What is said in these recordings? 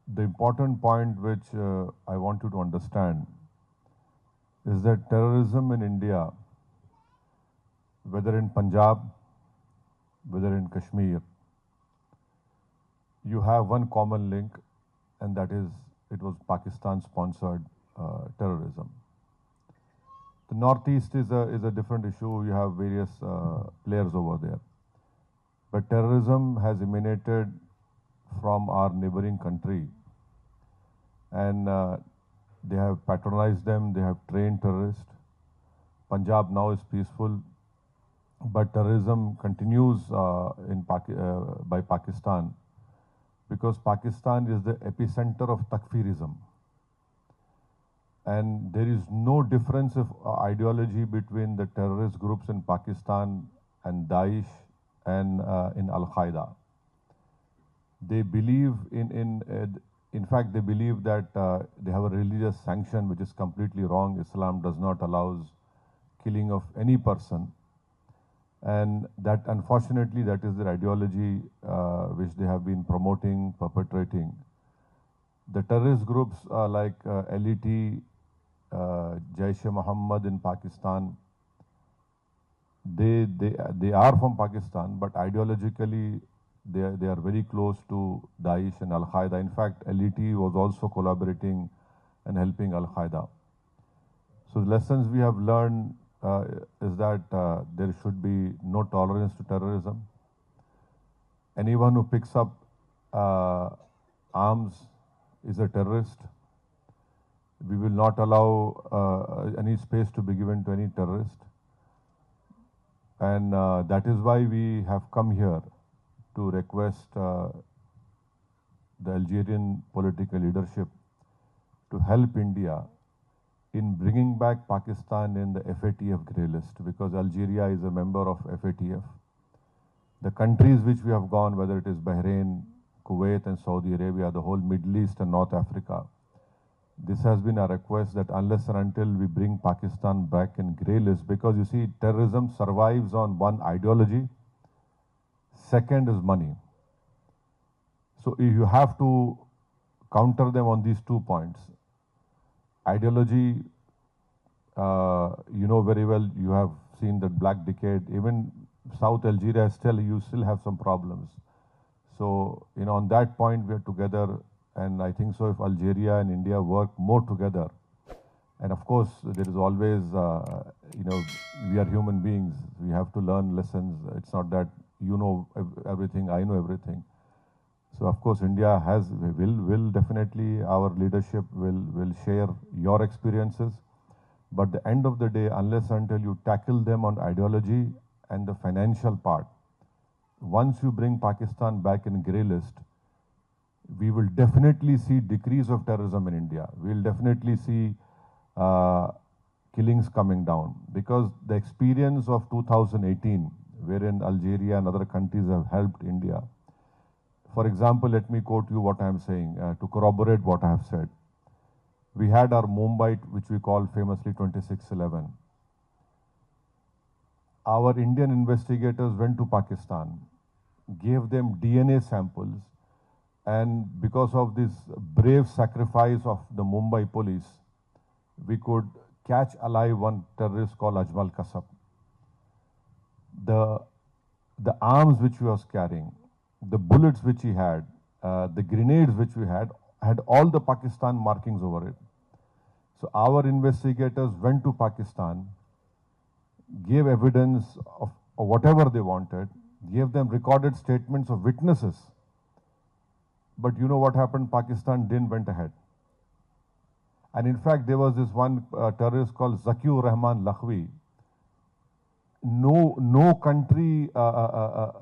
The important point which I want you to understand is that terrorism in India, whether in Punjab, whether in Kashmir, you have one common link, and that is it was Pakistan-sponsored terrorism. The Northeast is a different issue. You have various players over there. But terrorism has emanated from our neighboring country, and they have patronized them, they have trained terrorists. Punjab now is peaceful, but terrorism continues by Pakistan, because Pakistan is the epicenter of Takfirism. And there is no difference of ideology between the terrorist groups in Pakistan and Daesh and in Al-Qaeda. They believe in fact, they believe that they have a religious sanction, which is completely wrong. Islam does not allow killing of any person. And that, unfortunately, that is their ideology which they have been promoting, perpetrating. The terrorist groups like LET, Jaish-e-Mohammed in Pakistan, they are from Pakistan, but ideologically they are very close to Daesh and Al-Qaeda. In fact, LET was also collaborating and helping Al-Qaeda. So the lessons we have learned is that there should be no tolerance to terrorism. Anyone who picks up arms is a terrorist. We will not allow any space to be given to any terrorist. And that is why we have come here to request the Algerian political leadership to help India in bringing back Pakistan in the FATF grey list, because Algeria is a member of FATF. The countries which we have gone, whether it is Bahrain, Kuwait and Saudi Arabia, the whole Middle East and North Africa, this has been a request that unless and until we bring Pakistan back in grey list, because you see, terrorism survives on one ideology, second is money. So you have to counter them on these 2 points. Ideology, you know very well, you have seen the Black Decade, even South Algeria you still have some problems. So, on that point we are together, and I think so if Algeria and India work more together, and of course there is always, we are human beings, we have to learn lessons. It's not that you know everything, I know everything. So of course India will definitely, our leadership will share your experiences. But the end of the day, unless until you tackle them on ideology and the financial part, once you bring Pakistan back in grey list, we will definitely see decrease of terrorism in India. We will definitely see killings coming down, because the experience of 2018, wherein Algeria and other countries have helped India. For example, let me quote you what I am saying to corroborate what I have said. We had our Mumbai, which we call famously 26/11. Our Indian investigators went to Pakistan, gave them DNA samples, and because of this brave sacrifice of the Mumbai police, we could catch alive one terrorist called Ajmal Kasab. The arms which he was carrying, the bullets which he had, the grenades which we had all the Pakistan markings over it. So our investigators went to Pakistan, gave evidence of whatever they wanted, gave them recorded statements of witnesses. But you know what happened? Pakistan didn't went ahead. And in fact, there was this one terrorist called Zakiur Rahman Lakhvi. No country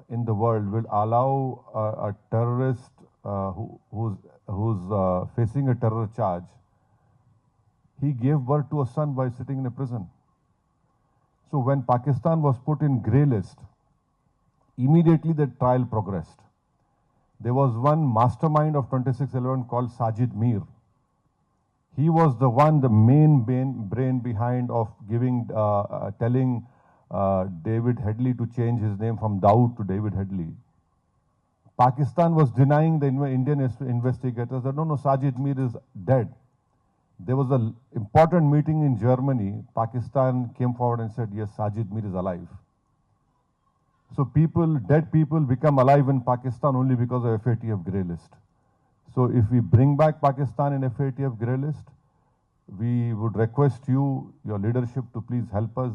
in the world will allow a terrorist who's facing a terror charge. He gave birth to a son by sitting in a prison. So when Pakistan was put in grey list, immediately the trial progressed. There was one mastermind of 26/11 called Sajid Mir. He was the main brain behind of telling David Headley to change his name from Dawood to David Headley, Pakistan was denying the Indian investigators that no, Sajid Mir is dead. There was an important meeting in Germany. Pakistan came forward and said, yes, Sajid Mir is alive. So dead people become alive in Pakistan only because of FATF grey list. So if we bring back Pakistan in FATF grey list, we would request you, your leadership, to please help us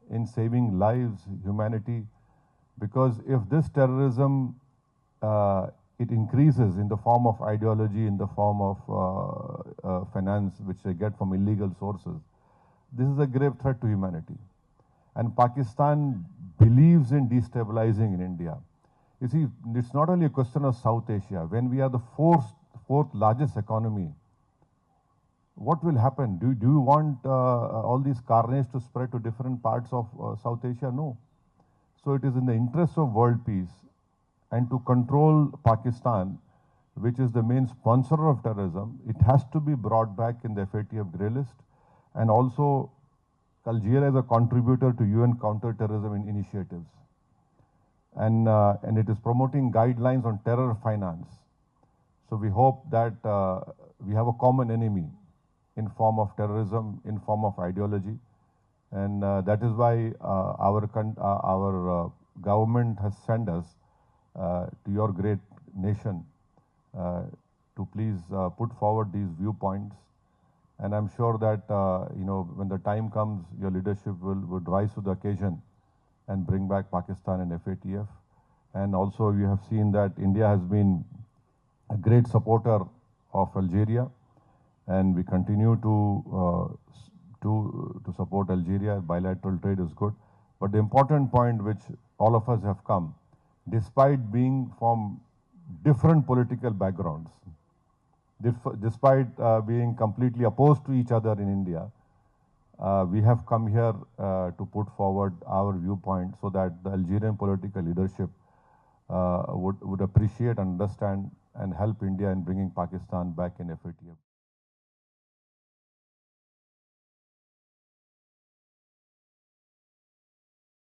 in saving lives, humanity, because if this terrorism, it increases in the form of ideology, in the form of finance, which they get from illegal sources, this is a grave threat to humanity. And Pakistan believes in destabilizing in India. You see, it's not only a question of South Asia. When we are the fourth largest economy, what will happen? Do you want all these carnage to spread to different parts of South Asia? No. So it is in the interest of world peace and to control Pakistan, which is the main sponsor of terrorism, it has to be brought back in the FATF grey list. And also, Algeria is a contributor to UN counter-terrorism initiatives. And it is promoting guidelines on terror finance. So we hope that we have a common enemy in form of terrorism, in form of ideology. And that is why our government has sent us to your great nation to please put forward these viewpoints. And I'm sure that, when the time comes, your leadership would rise to the occasion and bring back Pakistan and FATF. And also you have seen that India has been a great supporter of Algeria, and we continue to support Algeria. Bilateral trade is good. But the important point which all of us have come, despite being from different political backgrounds, despite being completely opposed to each other in India, we have come here to put forward our viewpoint so that the Algerian political leadership would appreciate, understand, and help India in bringing Pakistan back in FATF.